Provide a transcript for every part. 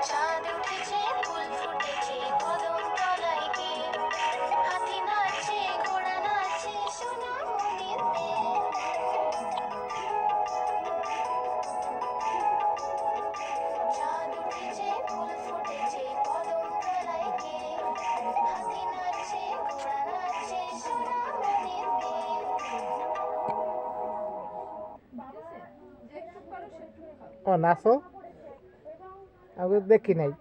চাঁদ উঠেছে ফুল ফুটেছে কদম তলায় গিয়ে হাতি নাচছে ঘোড়া নাচছে সোনা মন্দিরতে চাঁদ উঠেছে ফুল ফুটেছে কদম তলায় গিয়ে হাতি নাচছে ঘোড়া নাচছে সোনা মন্দিরতে ও নাচো আমি দেখি নাই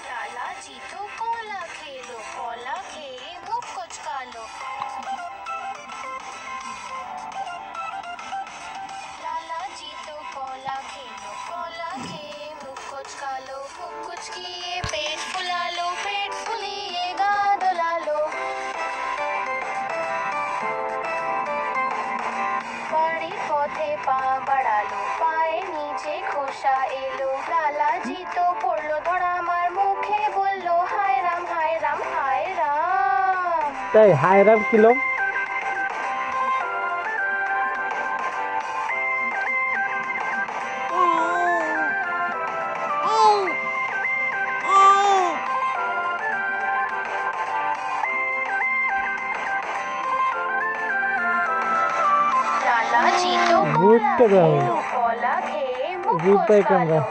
लाला जी तो कोला खेलो कोला खेले मुख कुचका लो लाला जी तो कोला खेलो कोला खेले मुख कुचका लो मुख कुचकिए पेट फुला लो पेट फुलिएगा दुला लो बाड़ी पौधे पा बढ़ा लो पाए नीचे खोसा एलो लाला जी तो पड़लो धड़ा मार मुखे बोलो हाय राम हाय राम हाय राम তাই হায়রাম কিলো लाला जी तो ঘুরতে দাও कोला खेले मुख জিপাই कुचका কামরা लो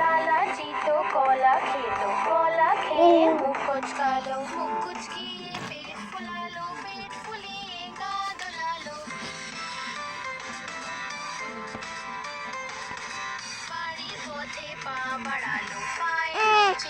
लाला जी तो कोला खेलो कोला खेले मुख कुचका लो मुख कुचकिए पेट फुला लो पेट फुलिएगा दुला लो बाड़ी पौधे पा बढ़ा लो पाए नीचे